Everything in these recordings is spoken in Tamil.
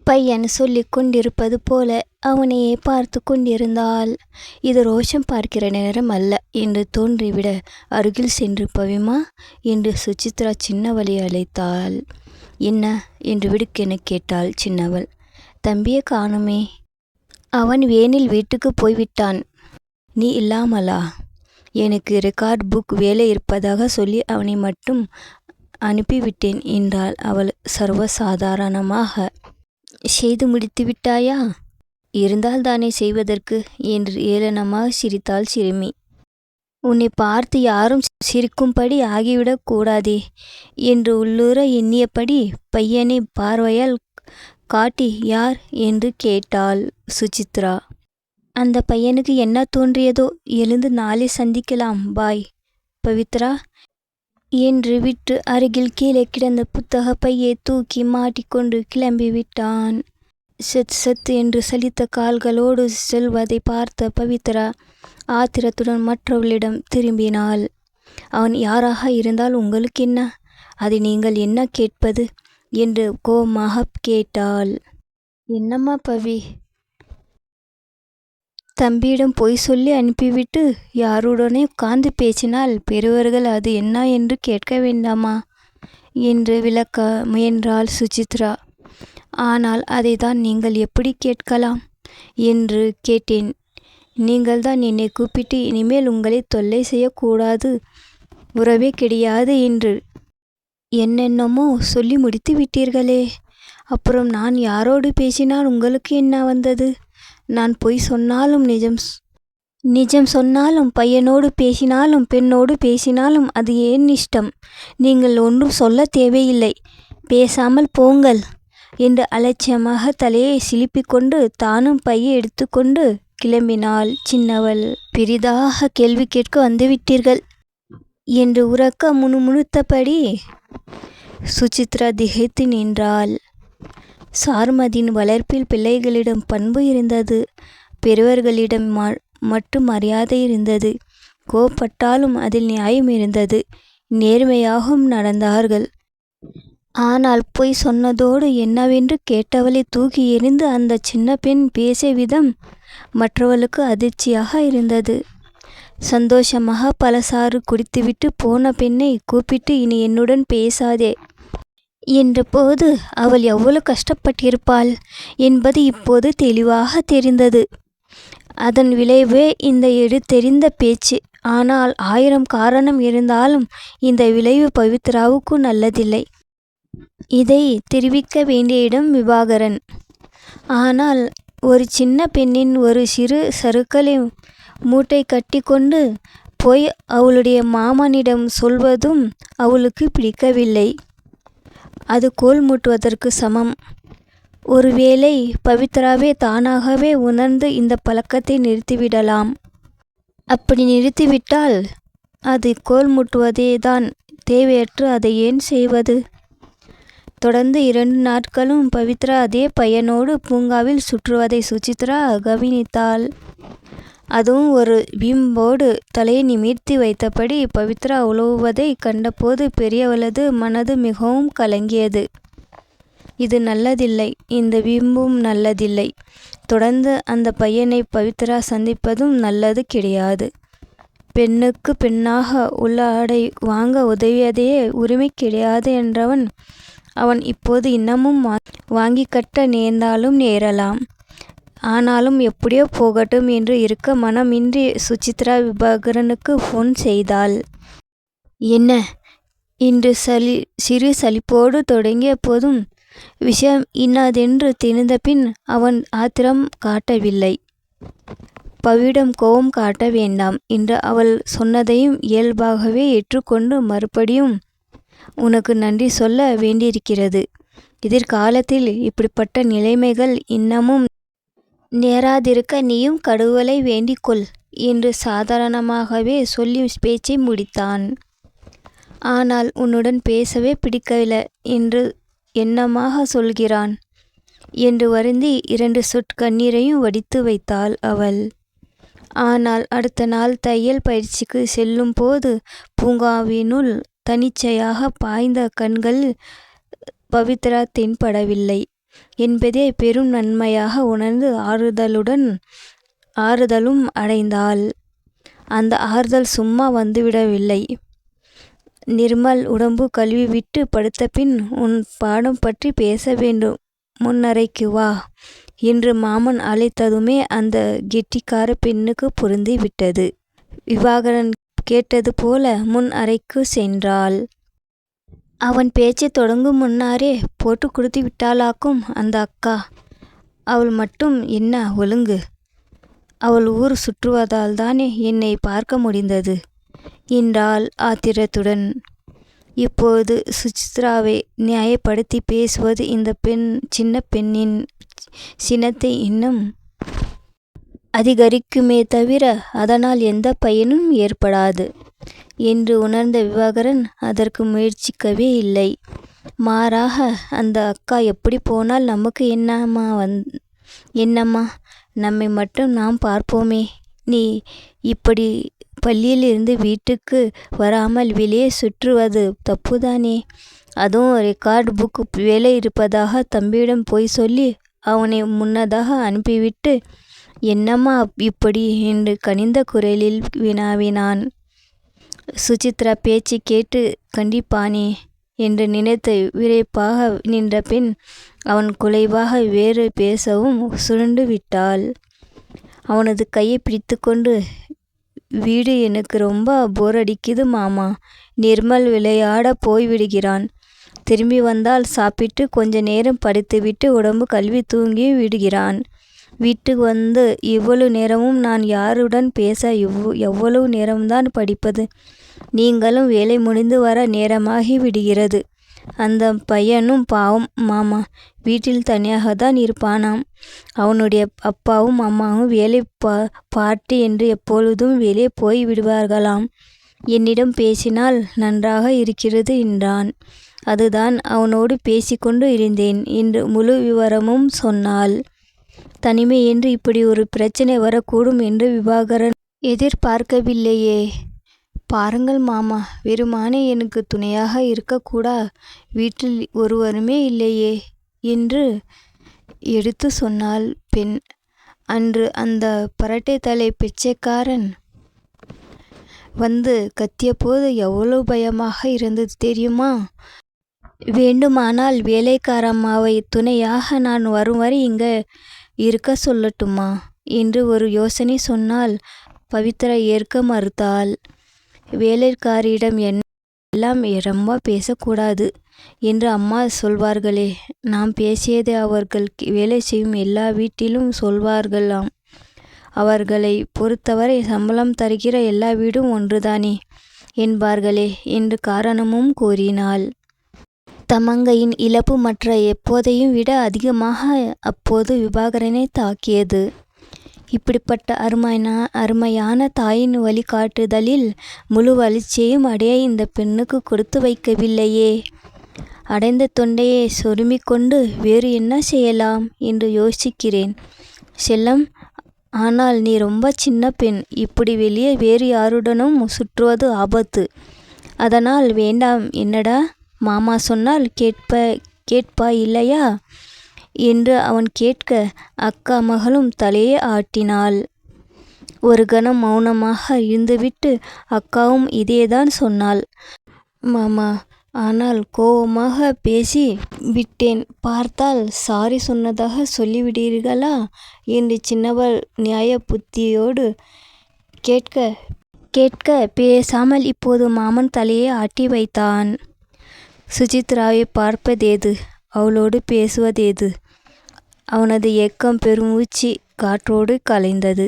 பையன் சொல்லிக் கொண்டிருப்பது போல அவனையே பார்த்து கொண்டிருந்தாள். இது ரோஷம் பார்க்கிற நேரம் அல்ல என்று தோன்றிவிட அருகில் சென்று, பவிமா என்று சுசித்ரா சின்னவளை அழைத்தாள். என்ன என்று விடுக்கென கேட்டாள் சின்னவள். தம்பியை காணுமே, அவன் வேனில் வீட்டுக்கு போய்விட்டான். நீ இல்லாமலா? எனக்கு ரெக்கார்ட் புக் வேலை இருப்பதாக சொல்லி அவனை மட்டும் அனுப்பிவிட்டேன் என்றாள் அவள் சர்வசாதாரணமாக. செய்து முடித்து விட்டாயா? இருந்தால் தானே செய்வதற்கு என்று ஏளனமாக சிரித்தாள் சிறுமி. உன்னை பார்த்து யாரும் சிரிக்கும்படி ஆகிவிடக் கூடாதே என்று உள்ளூர எண்ணியபடி பையனை பார்வையால் காட்டி யார் என்று கேட்டாள் சுசித்ரா. அந்த பையனுக்கு என்ன தோன்றியதோ, எழுந்து நாளை சந்திக்கலாம், பாய் பவித்ரா என்று விட்டு அருகில் கீழே கிடந்த புத்தக பையை தூக்கி மாட்டிக்கொண்டு கிளம்பிவிட்டான். சத் என்று சலித்த கால்களோடு செல்வதை பார்த்த பவித்ரா ஆத்திரத்துடன் மற்றவளிடம் திரும்பினாள். அவன் யாராக இருந்தால் உங்களுக்கு என்ன? அதை நீங்கள் என்ன கேட்பது என்று கோபமாக கேட்டாள். என்னம்மா பவி, தம்பியிடம் பொய் சொல்லி அனுப்பிவிட்டு யாருடனே உட்கார்ந்து பேசினால் பெரியவர்கள் அது என்ன என்று கேட்க வேண்டாமா என்று விளக்க முயன்றாள் சுசித்ரா. ஆனால் அதை தான் நீங்கள் எப்படி கேட்கலாம் என்று கேட்டேன். நீங்கள் தான் என்னை கூப்பிட்டு இனிமேல் உங்களை தொல்லை செய்யக்கூடாது, உறவே கிடையாது என்று என்னென்னமோ சொல்லி முடித்து விட்டீர்களே. அப்புறம் நான் யாரோடு பேசினால் உங்களுக்கு என்ன வந்தது? நான் பொய் சொன்னாலும் நிஜம் சொன்னாலும், பையனோடு பேசினாலும் பெண்ணோடு பேசினாலும் அது ஏன் இஷ்டம். நீங்கள் ஒன்றும் சொல்ல தேவையில்லை, பேசாமல் போங்கள் என்று அலட்சியமாக தலையை சிலுப்பிக்கொண்டு தானும் பையை எடுத்துக்கொண்டு கிளம்பினாள் சின்னவள். பெரிதாக கேள்வி கேட்க வந்துவிட்டீர்கள் என்று உரக்க முணுமுணுத்தபடி சுசித்ரா திகைத்து நின்றாள். சாருமதியின் வளர்ப்பில் பிள்ளைகளிடம் பண்பு இருந்தது, பெரியவர்களிடம் மட்டும் மரியாதை இருந்தது. கோபப்பட்டாலும் அதில் நியாயம் இருந்தது, நேர்மையாகவும் நடந்தார்கள். ஆனால் பொய் சொன்னதோடு என்னவென்று கேட்டவளை தூக்கி எறிந்து அந்த சின்ன பெண் பேசிய விதம் மற்றவளுக்கு அதிர்ச்சியாக இருந்தது. சந்தோஷமாக பலசாறு குடித்துவிட்டு போன பெண்ணை கூப்பிட்டு இனி என்னுடன் பேசாதே என்றபோது அவள் எவ்வளவு கஷ்டப்பட்டிருப்பாள் என்பது இப்போது தெளிவாக தெரிந்தது. அதன் விளைவே இந்த எடுத்தெறிந்த பேச்சு. ஆனால் 1000 காரணம் இருந்தாலும் இந்த விளைவு பவித்ராவுக்கு நல்லதில்லை. இதை தெரிவிக்க வேண்டிய இடம் விவாகரன். ஆனால் ஒரு சின்ன பெண்ணின் ஒரு சிறு சறுக்கலை மூட்டை கட்டி கொண்டு போய் அவளுடைய மாமனிடம் சொல்வதும் அவளுக்கு பிடிக்கவில்லை. அது கோல் மூட்டுவதற்கு சமம். ஒருவேளை பவித்ராவே தானாகவே உணர்ந்து இந்த பழக்கத்தை நிறுத்திவிடலாம். அப்படி நிறுத்திவிட்டால் அது கோல் மூட்டுவதே தான். தேவையற்று அதை ஏன் செய்வது? தொடர்ந்து 2 நாட்களும் பவித்ரா அதே பையனோடு பூங்காவில் சுற்றுவதை சுசித்ரா கவனித்தாள். அதுவும் ஒரு பீம்போடு தலையை நிமிர்த்தி வைத்தபடி பவித்ரா உலவுவதை கண்டபோது பெரியவளது மனது மிகவும் கலங்கியது. இது நல்லதில்லை, இந்த பீம்பும் நல்லதில்லை. தொடர்ந்து அந்த பையனை பவித்ரா சந்திப்பதும் நல்லது கிடையாது. பெண்ணுக்கு பெண்ணாக உள்ள ஆடை வாங்க உதவியதே உரிமை கிடையாது என்றவன் அவன் இப்போது இன்னமும் வாங்கி கட்ட நேர்ந்தாலும் நேரலாம். ஆனாலும் எப்படியோ போகட்டும் என்று இருக்க மனமின்றி சுசித்ரா விபாகரனுக்கு ஃபோன் செய்தாள். என்ன இன்று சிறு சலிப்போடு தொடங்கிய போதும் விஷயம் இன்னாதென்று தெரிந்த பின் அவன் ஆத்திரம் காட்டவில்லை. பவியிடம் கோபம் காட்ட வேண்டாம் என்று அவள் சொன்னதையும் இயல்பாகவே ஏற்றுக்கொண்டு மறுபடியும் உனக்கு நன்றி சொல்ல வேண்டியிருக்கிறது. எதிர்காலத்தில் இப்படிப்பட்ட நிலைமைகள் இன்னமும் நேராதிருக்க நீயும் கடவுளை வேண்டிக்கொள் என்று சாதாரணமாகவே சொல்லி பேச்சை முடித்தான். ஆனால் உன்னுடன் பேசவே பிடிக்கவில்லை என்று என்னமாக சொல்கிறான் என்று வருந்தி 2 சொட்டு கண்ணீரையும் வடித்து வைத்தாள் அவள். ஆனால் அடுத்த நாள் தையல் பயிற்சிக்கு செல்லும் போது பூங்காவினுள் தனிச்சையாக பாய்ந்த கண்களில் பவித்ரா தென்படவில்லை. என்பதே பெரும் நன்மையாக உணர்ந்து ஆறுதலும் அடைந்தாள். அந்த ஆறுதல் சும்மா வந்துவிடவில்லை. நிர்மல் உடம்பு கழுவிவிட்டு படுத்த பின், உன் பாடம் பற்றி பேச வேண்டும், முன்னறைக்கு வா என்று மாமன் அழைத்ததுமே அந்த கெட்டிக்கார பெண்ணுக்கு பொருந்தி விட்டது. விவாகரன் கேட்டது போல முன் அறைக்கு சென்றாள். அவன் பேச்சை தொடங்கும் முன்னாரே போட்டு கொடுத்து விட்டாளாக்கும் அந்த அக்கா. அவள் மட்டும் என்ன ஒழுங்கு? அவள் ஊர் சுற்றுவதால் தானே என்னை பார்க்க முடிந்தது என்றாள் ஆத்திரத்துடன். இப்போது சுசித்ராவை நியாயப்படுத்தி பேசுவது இந்த சின்ன பெண்ணின் சினத்தை இன்னும் அதிகரிக்குமே தவிர அதனால் எந்த பயனும் ஏற்படாது என்று உணர்ந்த விவாகரன் அதற்கு முயற்சிக்கவே இல்லை. மாறாக, அந்த அக்கா எப்படி போனால் நமக்கு என்னம்மா, நம்மை மட்டும் நாம் பார்ப்போமே. நீ இப்படி பள்ளியிலிருந்து வீட்டுக்கு வராமல் வெளியே சுற்றுவது தப்புதானே. அதுவும் ரெக்கார்டு புக் வேலை இருப்பதாக தம்பியிடம் போய் சொல்லி அவனை முன்னதாக அனுப்பிவிட்டு என்னம்மா இப்படி என்று கனிந்த குரலில் வினாவினான். சுசித்ரா பேச்சு கேட்டு கண்டிப்பானே என்று நினைத்து விரைப்பாக நின்ற பின் அவன் குலைவாக வேறு பேசவும் சுருண்டு விட்டாள். அவனது கையை பிடித்து கொண்டு, வீடு எனக்கு ரொம்ப போர் அடிக்குது மாமா. நிர்மல் விளையாட போய்விடுகிறான். திரும்பி வந்தால் சாப்பிட்டு கொஞ்ச நேரம் படித்துவிட்டு உடம்பு கழுவி தூங்கி விடுகிறான். வீட்டுக்கு வந்து இவ்வளவு நேரமும் நான் யாருடன் பேச எவ்வளவு நேரம்தான் படிப்பது? நீங்களும் வேலை முடிந்து வர நேரமாகி விடுகிறது. அந்த பையனும் பாவம் மாமா, வீட்டில் தனியாகத்தான் இருப்பானாம். அவனுடைய அப்பாவும் அம்மாவும் வேலை பார்ட்டி என்று எப்பொழுதும் வெளியே போய் விடுவார்களாம். என்னிடம் பேசினால் நன்றாக இருக்கிறது என்றான். அதுதான் அவனோடு பேசிக்கொண்டு இருந்தேன் என்று முழு விவரமும் சொன்னாள். தனிமை என்று இப்படி ஒரு பிரச்சனை வரக்கூடும் என்று விவாகரன் எதிர்பார்க்கவில்லையே. பாருங்கள் மாமா, வெறுமானே எனக்கு துணையாக இருக்கக்கூடா, வீட்டில் ஒருவருமே இல்லையே என்று எடுத்து சொன்னாள் பெண். அன்று அந்த பரட்டை தலை பிச்சைக்காரன் வந்து கத்திய போது எவ்வளவு பயமாக இருந்தது தெரியுமா? வேண்டுமானால் வேலைக்காரம்மாவை துணையாக நான் வரும் வரை இங்கே இருக்க சொல்லட்டுமா என்று ஒரு யோசனை சொன்னால் பவித்ரா ஏற்க மறுத்தாள். வேலைக்காரியிடம் எல்லாம் ரொம்ப பேசக்கூடாது என்று அம்மா சொல்வார்களே, நாம் பேசியதை அவர்கள் வேலை செய்யும் எல்லா வீட்டிலும் சொல்வார்களாம். அவர்களை பொறுத்தவரை சம்பளம் தருகிற எல்லா வீடும் ஒன்றுதானே என்பார்களே என்று காரணமும் கூறினாள். தமங்கையின் இழப்பு மற்ற எப்போதையும் விட அதிகமாக அப்போது விவாகரனை தாக்கியது. இப்படிப்பட்ட அருமையான தாயின் வழிகாட்டுதலில் முழு வளர்ச்சியையும் அடைய இந்த பெண்ணுக்கு கொடுத்து வைக்கவில்லையே. அடைந்த தொண்டையை சொருமிக்கொண்டு வேறு என்ன செய்யலாம் என்று யோசிக்கிறேன் செல்லம். ஆனால் நீ ரொம்ப சின்ன பெண். இப்படி வெளியே வேறு யாருடனும் சுற்றுவது ஆபத்து. அதனால் வேண்டாம். என்னடா மாமா சொன்னால் கேட்பாய் இல்லையா என்று அவன் கேட்க அக்கா மகளும் தலையை ஆட்டினாள். ஒரு கணம் மௌனமாக இருந்துவிட்டு அக்காவும் இதேதான் சொன்னாள். மாமா, ஆனால் கோபமாக பேசி விட்டேன். பார்த்தால் சாரி சொன்னதாக சொல்லிவிடுவீர்களா என்று சின்னவள் நியாய புத்தியோடு கேட்க பேசாமல் இப்போது மாமன் தலையை ஆட்டி வைத்தான். சுசித்ராவை பார்ப்பதேது, அவளோடு பேசுவதேது? அவனது ஏக்கம் பெருமூச்சு காற்றோடு கலைந்தது.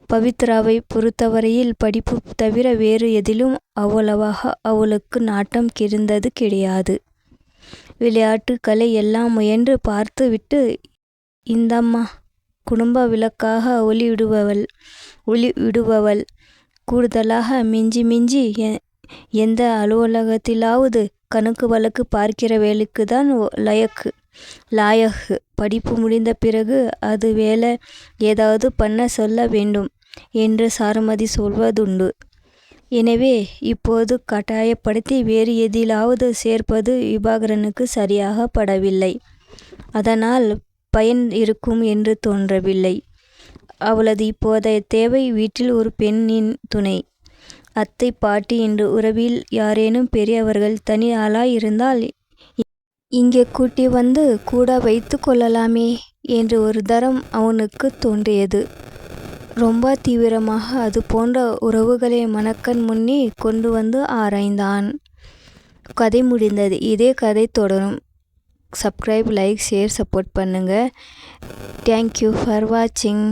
பவித்ராவை பொறுத்தவரையில் படிப்பு தவிர வேறு எதிலும் அவ்வளவாக அவளுக்கு நாட்டம் கிடந்தது கிடையாது. விளையாட்டுக்களை எல்லாம் முயன்று பார்த்து விட்டு இந்தம்மா குடும்ப விளக்காக ஒளி விடுபவள். கூடுதலாக மிஞ்சி எந்த அலுவலகத்திலாவது கணக்கு வழக்கு பார்க்கிற வேலைக்குதான் லாயக்கு. படிப்பு முடிந்த பிறகு அது வேலை ஏதாவது பண்ண சொல்ல வேண்டும் என்று சாருமதி சொல்வதுண்டு. எனவே இப்போது கட்டாயப்படுத்தி வேறு எதிலாவது சேர்ப்பது விபாகரனுக்கு சரியாக படவில்லை. அதனால் பயன் இருக்கும் என்று தோன்றவில்லை. அவளது இப்போதைய தேவை வீட்டில் ஒரு பெண்ணின் துணை. அத்தை, பாட்டி என்று உறவில் யாரேனும் பெரியவர்கள் தனி ஆளாய் இருந்தால் இங்கே கூட்டி வந்து கூட வைத்து கொள்ளலாமே என்று ஒரு தரம் அவனுக்கு தோன்றியது. ரொம்ப தீவிரமாக அது போன்ற உறவுகளை மனக்கண் முன்னே கொண்டு வந்து ஆராய்ந்தான். கதை முடிந்தது. இதே கதை தொடரும். சப்ஸ்கிரைப், லைக், ஷேர், சப்போர்ட் பண்ணுங்க. தேங்க்யூ ஃபார் வாட்சிங்.